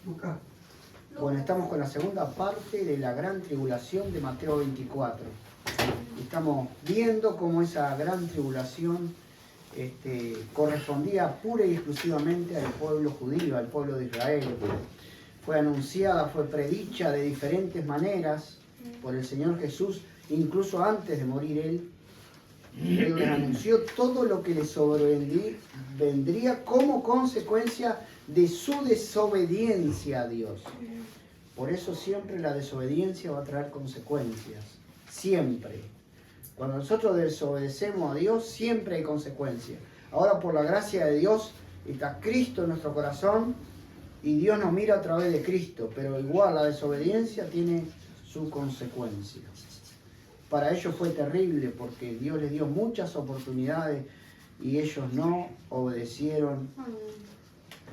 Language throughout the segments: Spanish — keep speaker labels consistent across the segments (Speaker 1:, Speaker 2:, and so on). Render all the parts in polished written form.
Speaker 1: Lucas.
Speaker 2: Bueno, estamos con la segunda parte de la gran tribulación de Mateo 24. Estamos viendo cómo esa gran tribulación correspondía pura y exclusivamente al pueblo judío, al pueblo de Israel. Fue anunciada, fue predicha de diferentes maneras por el Señor Jesús, incluso antes de morir Él. Él les anunció todo lo que les sobrevendría como consecuencia de su desobediencia a Dios. Por eso siempre la desobediencia va a traer consecuencias. Siempre. Cuando nosotros desobedecemos a Dios, siempre hay consecuencias. Ahora, por la gracia de Dios, está Cristo en nuestro corazón y Dios nos mira a través de Cristo. Pero igual la desobediencia tiene su consecuencia. Para ellos fue terrible porque Dios les dio muchas oportunidades y ellos no obedecieron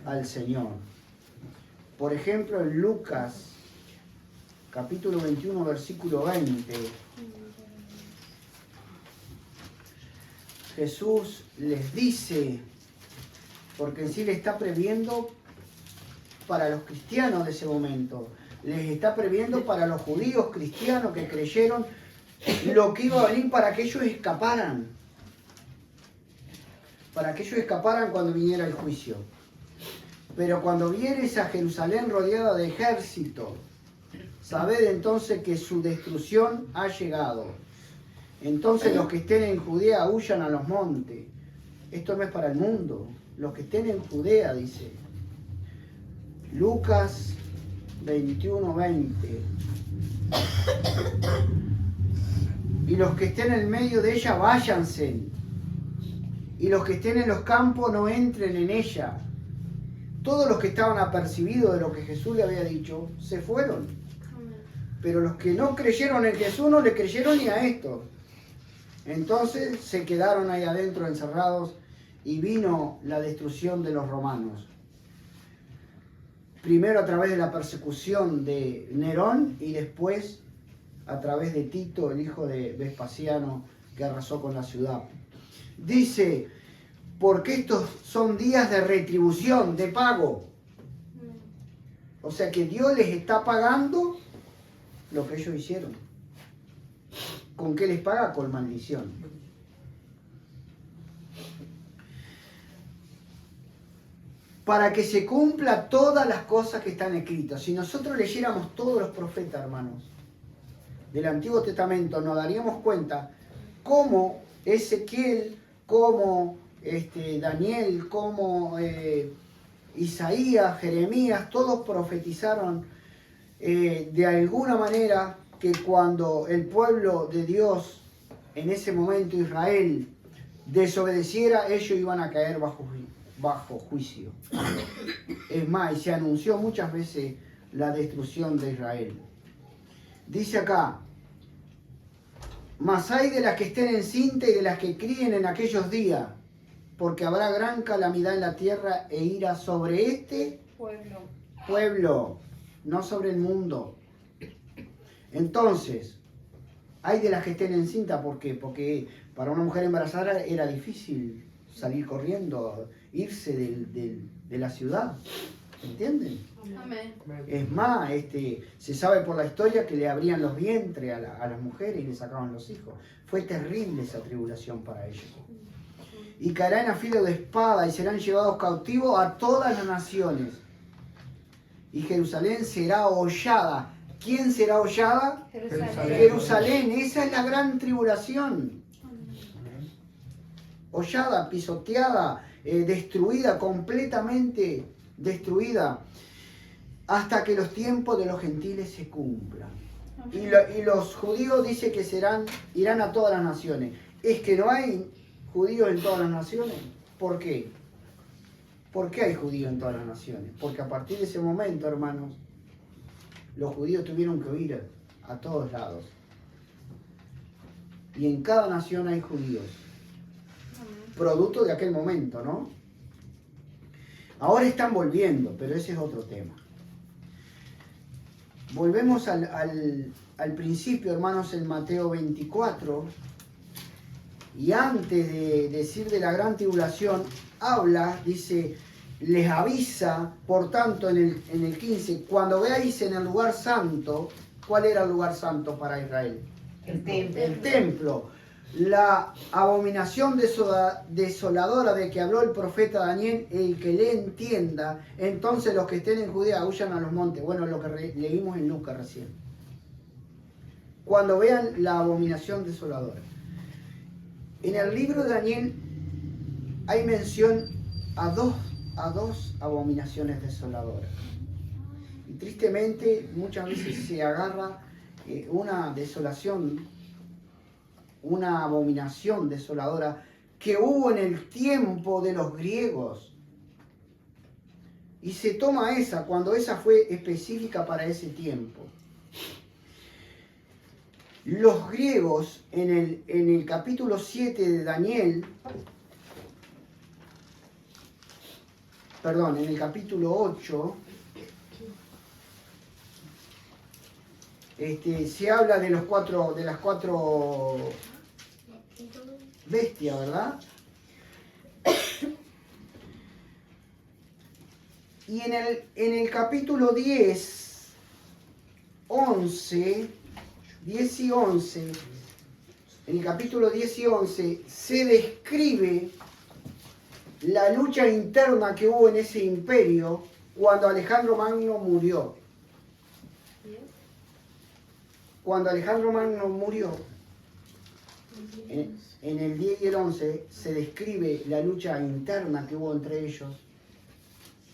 Speaker 2: al Señor. Por ejemplo, en Lucas, capítulo 21, versículo 20, Jesús les dice, porque en sí le está previendo para los cristianos de ese momento, les está previendo para los judíos cristianos que creyeron lo que iba a venir para que ellos escaparan. Para que ellos escaparan cuando viniera el juicio. Pero cuando vienes a Jerusalén rodeada de ejército, sabed entonces que su destrucción ha llegado. Entonces los que estén en Judea huyan a los montes. Esto no es para el mundo. Los que estén en Judea, dice. Lucas 21, 20. Y los que estén en medio de ella, váyanse. Y los que estén en los campos, no entren en ella. Todos los que estaban apercibidos de lo que Jesús le había dicho, se fueron. Pero los que no creyeron en Jesús, no le creyeron ni a esto. Entonces se quedaron ahí adentro encerrados y vino la destrucción de los romanos. Primero a través de la persecución de Nerón y después a través de Tito, el hijo de Vespasiano, que arrasó con la ciudad. Dice, porque estos son días de retribución, de pago. O sea que Dios les está pagando lo que ellos hicieron. ¿Con qué les paga? Con maldición. Para que se cumpla todas las cosas que están escritas. Si nosotros leyéramos todos los profetas, hermanos, del Antiguo Testamento, nos daríamos cuenta cómo Ezequiel, cómo Daniel, cómo Isaías, Jeremías, todos profetizaron de alguna manera que cuando el pueblo de Dios, en ese momento Israel, desobedeciera, ellos iban a caer bajo juicio. Es más, y se anunció muchas veces la destrucción de Israel. Dice acá, mas hay de las que estén encintas y de las que críen en aquellos días, porque habrá gran calamidad en la tierra e ira sobre este pueblo, no sobre el mundo. Entonces, hay de las que estén encintas, ¿por qué? Porque para una mujer embarazada era difícil salir corriendo, irse de la ciudad. ¿Entienden?
Speaker 3: Amén.
Speaker 2: Es más, se sabe por la historia que le abrían los vientres a las mujeres y le sacaban los hijos. Fue terrible esa tribulación para ellos. Y caerán a filo de espada y serán llevados cautivos a todas las naciones. Y Jerusalén será hollada. ¿Quién será hollada? Jerusalén. Esa es la gran tribulación. Hollada, pisoteada, destruida, completamente destruida, hasta que los tiempos de los gentiles se cumplan. Y los judíos dice que irán a todas las naciones. Es que no hay judíos en todas las naciones. ¿Por qué? ¿Por qué hay judíos en todas las naciones? Porque a partir de ese momento, hermanos, los judíos tuvieron que huir a todos lados. Y en cada nación hay judíos. Producto de aquel momento, ¿no? Ahora están volviendo, pero ese es otro tema. Volvemos al principio, hermanos, en Mateo 24. Y antes de decir de la gran tribulación, habla, dice, les avisa, por tanto, en el 15, cuando veáis en el lugar santo, ¿cuál era el lugar santo para Israel? El templo. La abominación desoladora de que habló el profeta Daniel, el que le entienda, entonces los que estén en Judea huyan a los montes. Bueno, lo que leímos en Lucas recién. Cuando vean la abominación desoladora. En el libro de Daniel hay mención a dos abominaciones desoladoras. Y tristemente muchas veces se agarra una desolación, una abominación desoladora que hubo en el tiempo de los griegos. Y se toma esa cuando esa fue específica para ese tiempo. Los griegos en el capítulo 7 de Daniel, perdón, en el capítulo 8, se habla de las cuatro bestias, ¿verdad? Y en el capítulo 10, 10 y 11, en el capítulo 10 y 11 se describe la lucha interna que hubo en ese imperio cuando Alejandro Magno murió. Cuando Alejandro Magno murió, en el 10 y el 11 se describe la lucha interna que hubo entre ellos,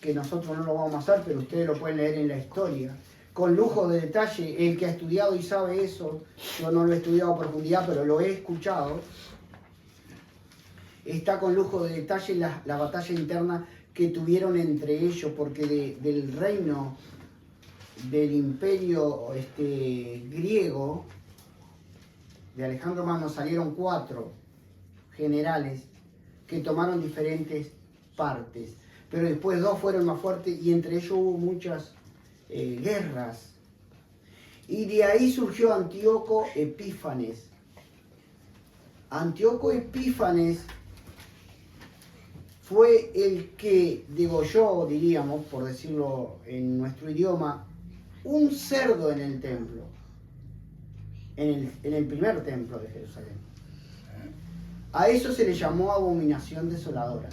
Speaker 2: que nosotros no lo vamos a hacer, pero ustedes lo pueden leer en la historia, con lujo de detalle. El que ha estudiado y sabe eso, yo no lo he estudiado a profundidad, pero lo he escuchado, está con lujo de detalle la batalla interna que tuvieron entre ellos, porque del reino del imperio griego, de Alejandro Magno, salieron 4 generales que tomaron diferentes partes, pero después 2 fueron más fuertes y entre ellos hubo muchas guerras. Y de ahí surgió Antíoco Epífanes. Antíoco Epífanes fue el que degolló, diríamos, por decirlo en nuestro idioma, un cerdo en el templo, en el primer templo de Jerusalén. A eso se le llamó abominación desoladora.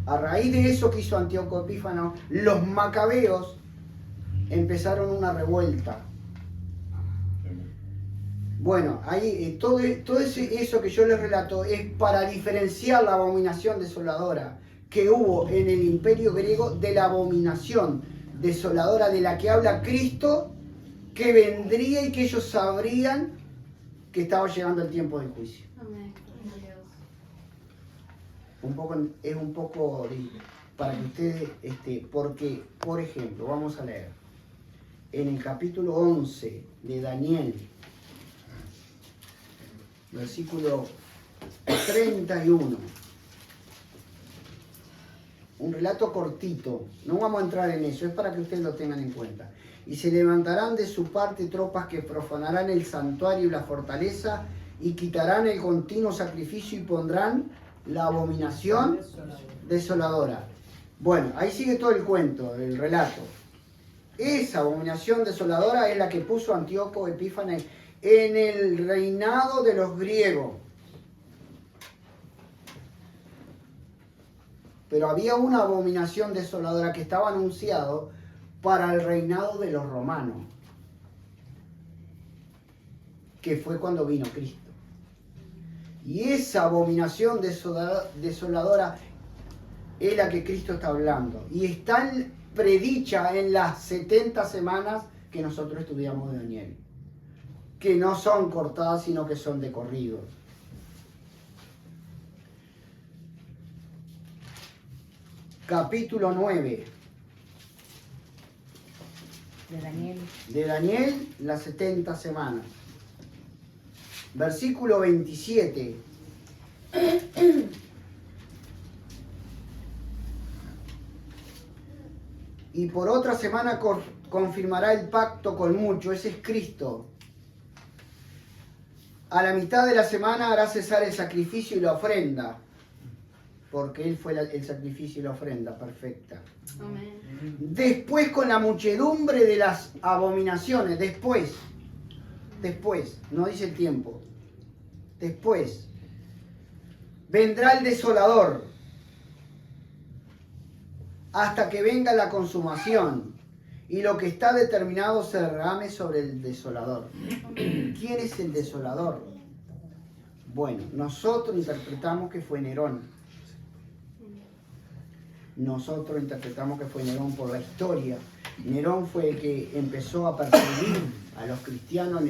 Speaker 2: A raíz de eso que hizo Antíoco Epífanes, los macabeos empezaron una revuelta. Bueno, ahí todo eso que yo les relato es para diferenciar la abominación desoladora que hubo en el imperio griego de la abominación desoladora de la que habla Cristo, que vendría y que ellos sabrían que estaba llegando el tiempo del juicio.
Speaker 1: Amén.
Speaker 2: Es un poco para que ustedes, porque, por ejemplo, vamos a leer en el capítulo 11 de Daniel, versículo 31. Un relato cortito, no vamos a entrar en eso, es para que ustedes lo tengan en cuenta. Y se levantarán de su parte tropas que profanarán el santuario y la fortaleza y quitarán el continuo sacrificio y pondrán la abominación desoladora. Bueno, ahí sigue todo el cuento, el relato. Esa abominación desoladora es la que puso Antíoco Epífanes en el reinado de los griegos. Pero había una abominación desoladora que estaba anunciado para el reinado de los romanos, que fue cuando vino Cristo. Y esa abominación desoladora es la que Cristo está hablando. Y está predicha en las 70 semanas que nosotros estudiamos de Daniel, que no son cortadas, sino que son de corrido. Capítulo 9. De Daniel, las 70 semanas. Versículo 27. Y por otra semana confirmará el pacto con muchos, ese es Cristo. A la mitad de la semana hará cesar el sacrificio y la ofrenda. porque Él fue el sacrificio y la ofrenda perfecta.
Speaker 1: Amén.
Speaker 2: Después con la muchedumbre de las abominaciones, después, no dice el tiempo, después, vendrá el desolador, hasta que venga la consumación, y lo que está determinado se derrame sobre el desolador. ¿Quién es el desolador? Bueno, nosotros interpretamos que fue Nerón. Nosotros interpretamos que fue Nerón por la historia. Nerón fue el que empezó a perseguir a los cristianos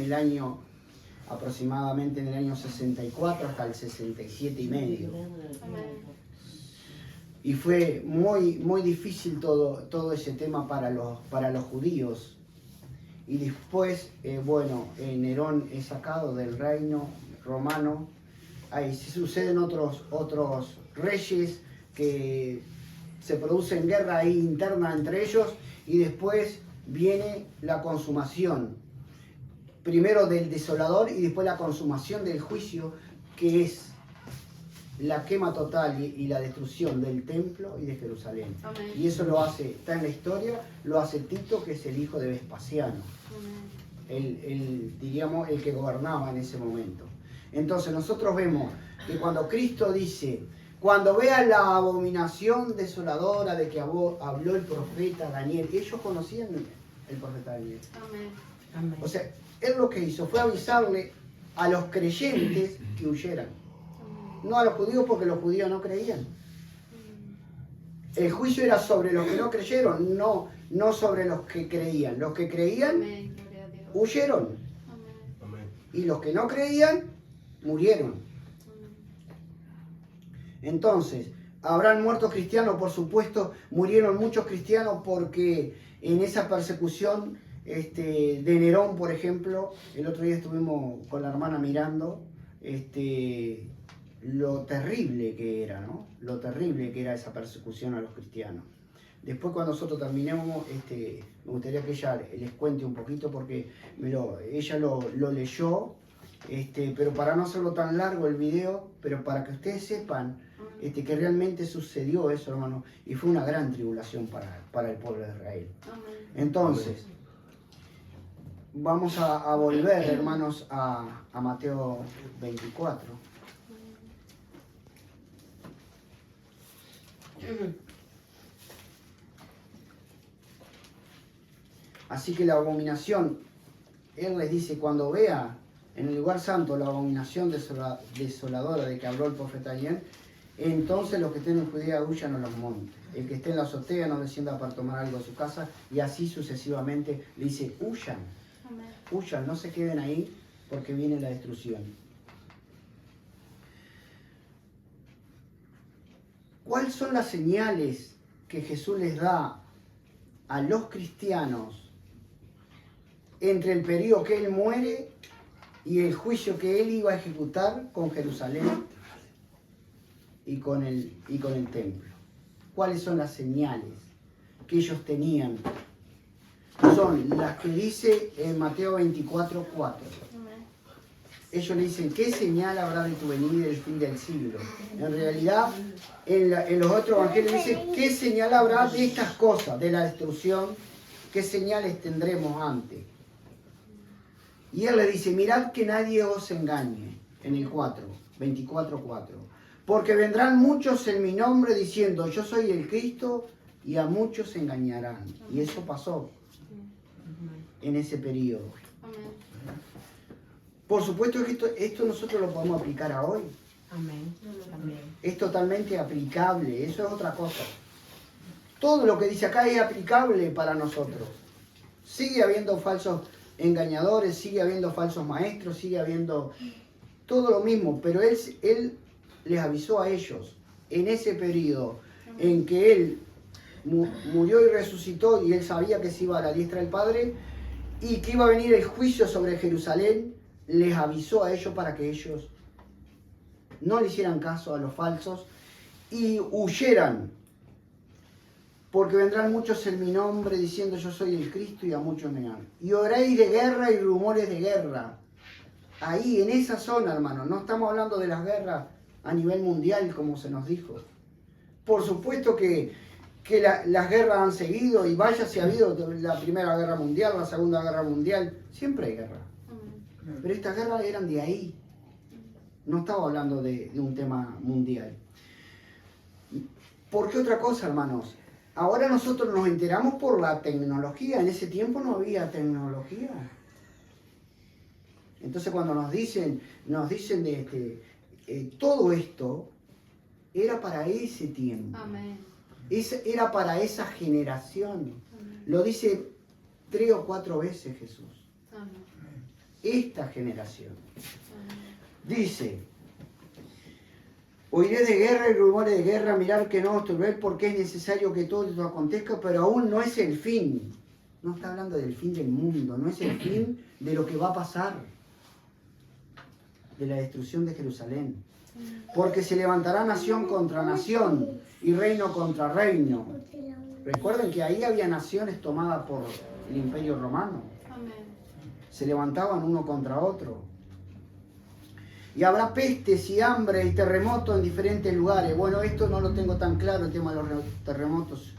Speaker 2: aproximadamente en el año 64 hasta el 67 y medio. Y fue muy difícil todo ese tema para los judíos. Y después, Nerón es sacado del reino romano. Ahí se suceden otros reyes que se producen guerra ahí interna entre ellos, y después viene la consumación. Primero del desolador y después la consumación del juicio, que es la quema total y la destrucción del templo y de Jerusalén.
Speaker 1: Amén.
Speaker 2: Y eso está en la historia, lo hace Tito, que es el hijo de Vespasiano. Diríamos, el que gobernaba en ese momento. Entonces nosotros vemos que cuando Cristo dice, cuando vean la abominación desoladora de que habló el profeta Daniel, ellos conocían el profeta Daniel.
Speaker 1: Amén.
Speaker 2: O sea, él lo que hizo fue avisarle a los creyentes que huyeran. No a los judíos, porque los judíos no creían. El juicio era sobre los que no creyeron, no sobre los que creían. Los que creían
Speaker 1: Amén. Gloria a Dios.
Speaker 2: huyeron.
Speaker 1: Amén.
Speaker 2: Y los que no creían murieron. Entonces, ¿habrán muerto cristianos? Por supuesto, murieron muchos cristianos, porque en esa persecución de Nerón, por ejemplo, el otro día estuvimos con la hermana mirando lo terrible que era, ¿no? Lo terrible que era esa persecución a los cristianos. Después, cuando nosotros terminemos, me gustaría que ella les cuente un poquito, porque ella lo leyó, pero para no hacerlo tan largo el video, pero para que ustedes sepan que realmente sucedió eso, hermano, y fue una gran tribulación para el pueblo de Israel.
Speaker 1: Amén.
Speaker 2: Entonces, vamos a volver, hermanos, a Mateo 24. Así que la abominación, él les dice, cuando vea en el lugar santo la abominación desoladora de que habló el profeta Daniel, entonces los que estén en Judea huyan a los montes. El que esté en la azotea no descienda para tomar algo de su casa, y así sucesivamente. Le dice, huyan,
Speaker 1: Amén.
Speaker 2: huyan, no se queden ahí, porque viene la destrucción. ¿Cuáles son las señales que Jesús les da a los cristianos entre el periodo que Él muere y el juicio que Él iba a ejecutar con Jerusalén y con el templo? ¿Cuáles son las señales que ellos tenían? Son las que dice en Mateo 24, 4. Ellos le dicen, ¿qué señal habrá de tu venida y del fin del siglo? En realidad, en los otros evangelios dice, ¿qué señal habrá de estas cosas, de la destrucción? ¿Qué señales tendremos antes? Y él le dice, mirad que nadie os engañe, en el 24, 4. Porque vendrán muchos en mi nombre diciendo, yo soy el Cristo, y a muchos engañarán. Y eso pasó en ese periodo. Por supuesto que esto nosotros lo podemos aplicar a hoy.
Speaker 3: Amén. Amén.
Speaker 2: Es totalmente aplicable, eso es otra cosa. Todo lo que dice acá es aplicable para nosotros. Sigue habiendo falsos engañadores, sigue habiendo falsos maestros, sigue habiendo todo lo mismo, pero él les avisó a ellos en ese periodo en que Él murió y resucitó, y Él sabía que se iba a la diestra del Padre y que iba a venir el juicio sobre Jerusalén. Les avisó a ellos para que ellos no le hicieran caso a los falsos y huyeran, porque vendrán muchos en mi nombre diciendo yo soy el Cristo, y a muchos negarán. Y oréis de guerra y rumores de guerra. Ahí, en esa zona, hermano, no estamos hablando de las guerras a nivel mundial, como se nos dijo. Por supuesto que las guerras han seguido, y vaya si ha habido la Primera Guerra Mundial, la Segunda Guerra Mundial, siempre hay guerra.
Speaker 1: Amén.
Speaker 2: Pero estas guerras eran de ahí. No estaba hablando de un tema mundial. ¿Por qué otra cosa, hermanos? Ahora nosotros nos enteramos por la tecnología. En ese tiempo no había tecnología. Entonces cuando nos dicen todo esto era para ese tiempo.
Speaker 1: Amén.
Speaker 2: Era para esa generación.
Speaker 1: Amén.
Speaker 2: Lo dice 3 o 4 veces Jesús.
Speaker 1: Amén.
Speaker 2: Esta generación.
Speaker 1: Amén.
Speaker 2: Dice: oiré de guerra y rumores de guerra, mirar que no os turbéis, porque es necesario que todo esto acontezca, pero aún no es el fin. No está hablando del fin del mundo, no es el fin de lo que va a pasar, de la destrucción de Jerusalén. Porque se levantará nación contra nación y reino contra reino. Recuerden que ahí había naciones tomadas por el Imperio Romano.
Speaker 1: Amén.
Speaker 2: Se levantaban uno contra otro. Y habrá pestes y hambre y terremotos en diferentes lugares. Bueno, esto no lo tengo tan claro, el tema de los terremotos,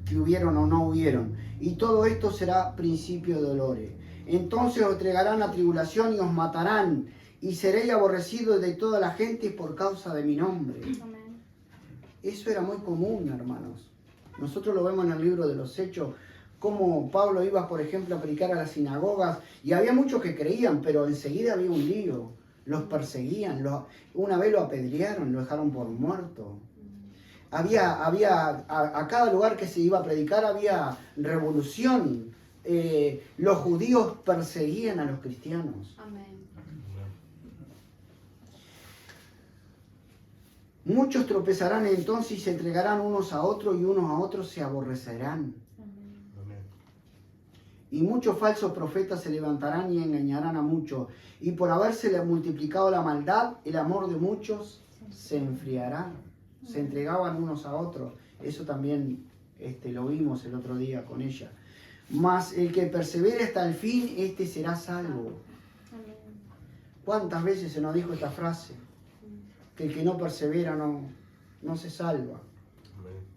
Speaker 2: que hubieron o no hubieron. Y todo esto será principio de dolores. Entonces os entregarán a tribulación y os matarán, y seréis aborrecidos de toda la gente por causa de mi nombre.
Speaker 1: Amén.
Speaker 2: Eso era muy común, hermanos. Nosotros lo vemos en el libro de los Hechos, cómo Pablo iba, por ejemplo, a predicar a las sinagogas, y había muchos que creían, pero enseguida había un lío. Los perseguían, una vez lo apedrearon, lo dejaron por muerto. A cada lugar que se iba a predicar había revolución. Los judíos perseguían a los cristianos.
Speaker 1: Amén.
Speaker 2: Muchos tropezarán entonces y se entregarán unos a otros, y unos a otros se aborrecerán.
Speaker 1: Amén.
Speaker 2: Y muchos falsos profetas se levantarán y engañarán a muchos. Y por haberse multiplicado la maldad, el amor de muchos se enfriará. Se entregaban unos a otros. Eso también lo vimos el otro día con ella. Mas el que persevere hasta el fin, este será salvo.
Speaker 1: Amén.
Speaker 2: ¿Cuántas veces se nos dijo esta frase? Que el que no persevera no se salva.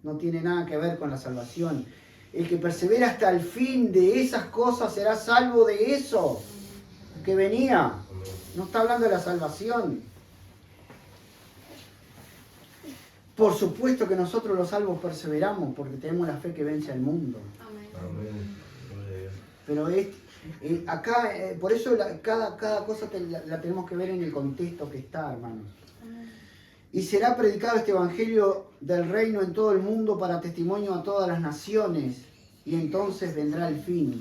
Speaker 2: No tiene nada que ver con la salvación. El que persevera hasta el fin de esas cosas será salvo de eso que venía. No está hablando de la salvación. Por supuesto que nosotros los salvos perseveramos porque tenemos la fe que vence al mundo.
Speaker 1: Amén.
Speaker 2: Pero acá, por eso cada cosa la tenemos que ver en el contexto que está, hermanos. Y será predicado este evangelio del reino en todo el mundo para testimonio a todas las naciones, y entonces vendrá el fin.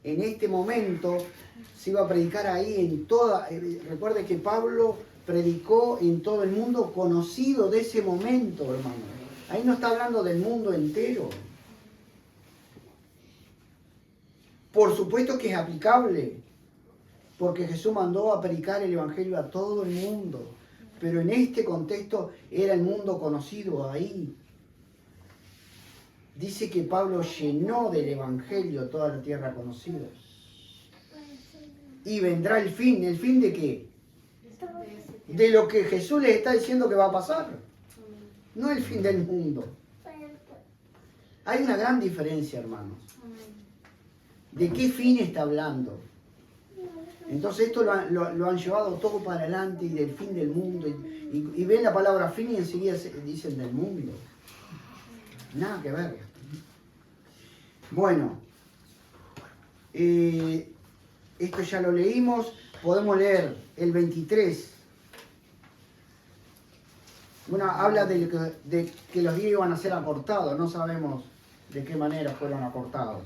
Speaker 2: En este momento se iba a predicar ahí en toda. Recuerde que Pablo predicó en todo el mundo, conocido de ese momento, hermano. Ahí no está hablando del mundo entero. Por supuesto que es aplicable, porque Jesús mandó a predicar el evangelio a todo el mundo. Pero en este contexto era el mundo conocido ahí. Dice que Pablo llenó del evangelio toda la tierra conocida. Y vendrá el fin. ¿El fin de qué? De lo que Jesús les está diciendo que va a pasar. No el fin del mundo. Hay una gran diferencia, hermanos. ¿De qué fin está hablando? Entonces esto lo han llevado todo para adelante, y del fin del mundo. Y ven la palabra fin y enseguida dicen del mundo. Nada que ver. Bueno, esto ya lo leímos. Podemos leer el 23. Bueno, habla de que los días iban a ser acortados. No sabemos de qué manera fueron acortados.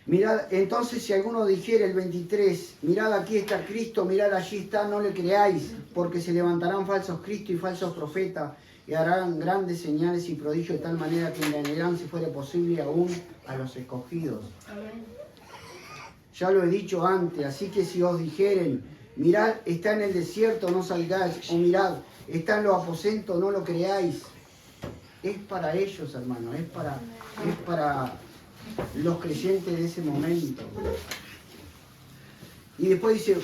Speaker 2: Mirad, entonces si alguno dijera el 23, mirad aquí está Cristo, mirad allí está, no le creáis, porque se levantarán falsos cristos y falsos profetas, y harán grandes señales y prodigios de tal manera que engañarán, si fuera posible, aún a los escogidos.
Speaker 1: Amén.
Speaker 2: Ya lo he dicho antes, así que si os dijeren, mirad, está en el desierto, no salgáis, o mirad, está en los aposentos, no lo creáis. Es para ellos, hermano, es para los creyentes de ese momento. Y después dice,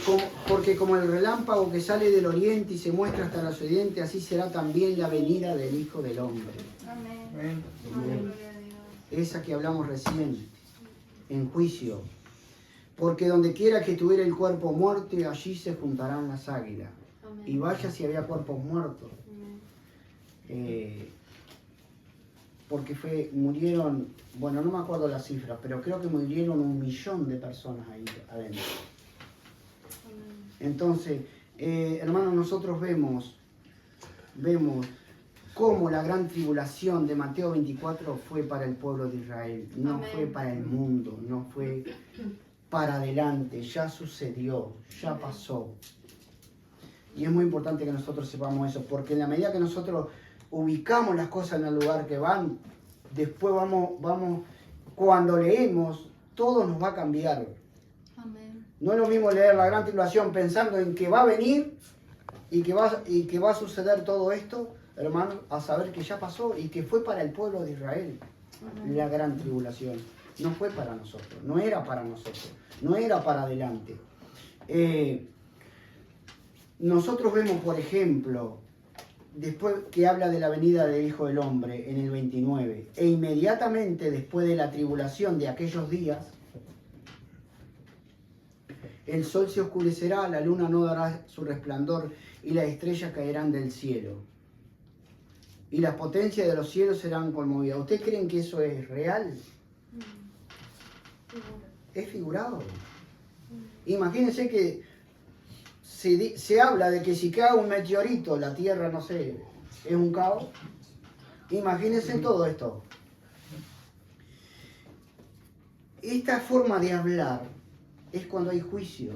Speaker 2: porque como el relámpago que sale del oriente y se muestra hasta el occidente, así será también la venida del Hijo del Hombre.
Speaker 1: Amén.
Speaker 4: Amén.
Speaker 1: Amén. Gloria a Dios.
Speaker 2: Esa que hablamos recién, en juicio. Porque donde quiera que tuviera el cuerpo muerto, allí se juntarán las águilas.
Speaker 1: Amén.
Speaker 2: Y vaya si había cuerpos muertos.
Speaker 1: Amén.
Speaker 2: Porque murieron, bueno, no me acuerdo la cifra, pero creo que murieron 1 millón de personas ahí adentro.
Speaker 1: Amén.
Speaker 2: Entonces, hermanos, nosotros vemos cómo la gran tribulación de Mateo 24 fue para el pueblo de Israel, no
Speaker 1: Amén.
Speaker 2: fue para el mundo, no fue para adelante, ya sucedió, ya pasó. Y es muy importante que nosotros sepamos eso, porque en la medida que nosotros ubicamos las cosas en el lugar que van, después vamos, cuando leemos, todo nos va a cambiar.
Speaker 1: Amén.
Speaker 2: No es lo mismo leer la gran tribulación pensando en que va a venir y que va a suceder todo esto, hermano, a saber que ya pasó y que fue para el pueblo de Israel
Speaker 1: Amén.
Speaker 2: la gran tribulación. No fue para nosotros, no era para nosotros, no era para adelante. Nosotros vemos, por ejemplo, después que habla de la venida del Hijo del Hombre en el 29, e inmediatamente después de la tribulación de aquellos días, el sol se oscurecerá, la luna no dará su resplandor y las estrellas caerán del cielo. Y las potencias de los cielos serán conmovidas. ¿Ustedes creen que eso es real? Es figurado. Imagínense que se habla de que si cae un meteorito, la Tierra, no sé, es un caos. Imagínense todo esto. Esta forma de hablar es cuando hay juicio.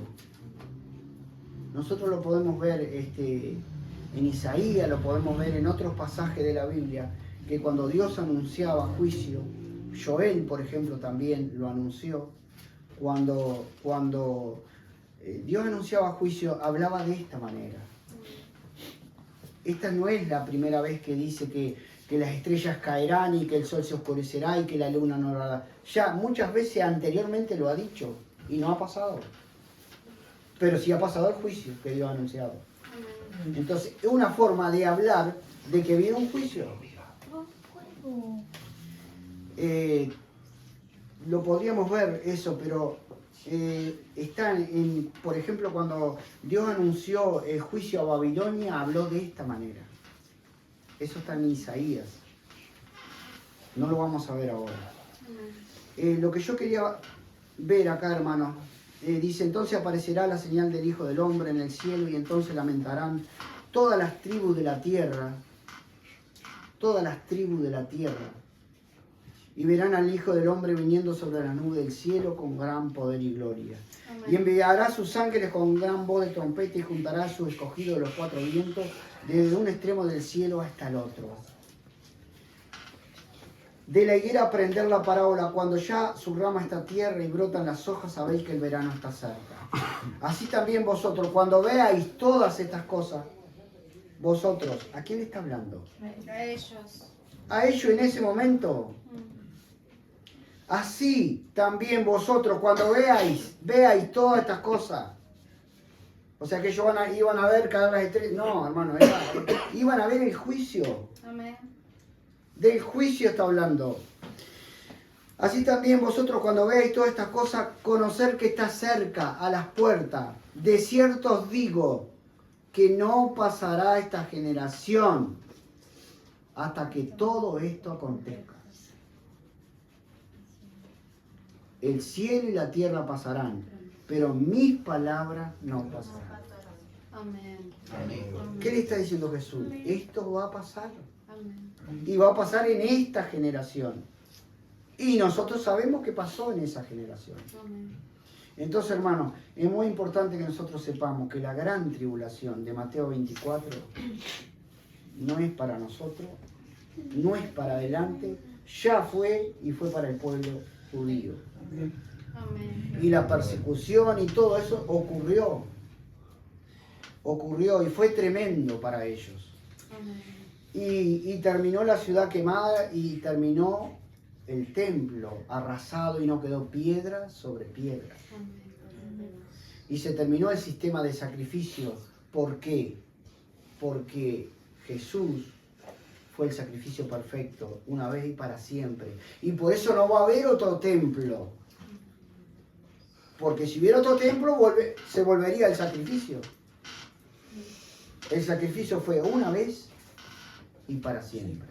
Speaker 2: Nosotros lo podemos ver en Isaías, lo podemos ver en otros pasajes de la Biblia, que cuando Dios anunciaba juicio, Joel, por ejemplo, también lo anunció, cuando Dios anunciaba juicio, hablaba de esta manera. Esta no es la primera vez que dice que las estrellas caerán y que el sol se oscurecerá y que la luna no dará. Ya muchas veces anteriormente lo ha dicho y no ha pasado. Pero sí ha pasado el juicio que Dios ha anunciado. Entonces, es una forma de hablar de que viene un juicio. Lo podríamos ver eso, pero está por ejemplo, cuando Dios anunció el juicio a Babilonia, habló de esta manera. Eso está en Isaías. No lo vamos a ver ahora. Lo que yo quería ver acá, hermanos, dice, entonces aparecerá la señal del Hijo del Hombre en el cielo y entonces lamentarán todas las tribus de la tierra, y verán al Hijo del Hombre viniendo sobre la nube del cielo con gran poder y gloria.
Speaker 1: Amén.
Speaker 2: Y enviará a sus ángeles con gran voz de trompeta y juntará a su escogido de los 4 vientos desde un extremo del cielo hasta el otro. De la higuera aprender la parábola, cuando ya su rama está tierra y brotan las hojas, sabéis que el verano está cerca. Así también vosotros, cuando veáis todas estas cosas, vosotros, ¿a quién está hablando?
Speaker 1: A ellos.
Speaker 2: A ellos en ese momento. Así también vosotros, cuando veáis todas estas cosas. O sea que ellos iban a ver caer las estrellas. No, hermano, iban a ver el juicio.
Speaker 1: Amén.
Speaker 2: Del juicio está hablando. Así también vosotros, cuando veáis todas estas cosas, conocer que está cerca, a las puertas. De cierto os digo que no pasará esta generación hasta que todo esto acontezca. El cielo y la tierra pasarán, pero mis palabras no pasarán.
Speaker 1: Amén.
Speaker 4: Amén.
Speaker 2: ¿Qué le está diciendo Jesús? Esto va a pasar.
Speaker 1: Amén.
Speaker 2: Y va a pasar en esta generación. Y nosotros sabemos que pasó en esa generación.
Speaker 1: Amén.
Speaker 2: Entonces, hermanos, es muy importante que nosotros sepamos que la gran tribulación de Mateo 24 no es para nosotros, no es para adelante, ya fue y fue para el pueblo judío.
Speaker 1: Amén.
Speaker 2: Y la persecución y todo eso ocurrió y fue tremendo para ellos.
Speaker 1: Amén.
Speaker 2: Y terminó la ciudad quemada y terminó el templo arrasado y no quedó piedra sobre piedra.
Speaker 1: Amén.
Speaker 2: y se terminó el sistema de sacrificio. ¿Por qué? Porque Jesús fue el sacrificio perfecto, una vez y para siempre. Y por eso no va a haber otro templo. Porque si hubiera otro templo, se volvería el sacrificio. El sacrificio fue una vez y para siempre.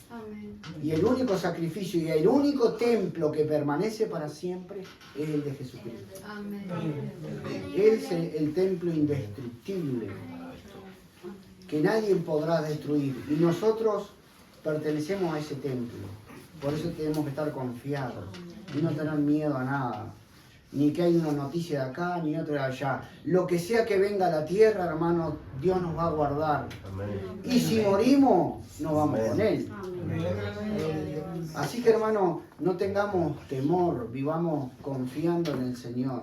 Speaker 1: Amén.
Speaker 2: Y el único sacrificio y el único templo que permanece para siempre es el de Jesucristo.
Speaker 1: Amén.
Speaker 2: Él es el templo indestructible que nadie podrá destruir. Y nosotros pertenecemos a ese templo. Por eso tenemos que estar confiados y no tener miedo a nada. Ni que hay una noticia de acá, ni otra de allá. Lo que sea que venga a la tierra, hermano, Dios nos va a guardar. Y si morimos, nos vamos con Él. Así que, hermano, no tengamos temor, vivamos confiando en el Señor.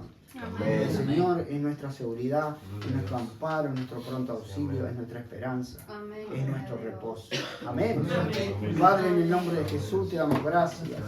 Speaker 2: El Señor es nuestra seguridad, es nuestro amparo, es nuestro pronto auxilio, es nuestra esperanza,
Speaker 1: Amén.
Speaker 2: es nuestro reposo. Amén. Padre, en el nombre de Jesús te damos gracias.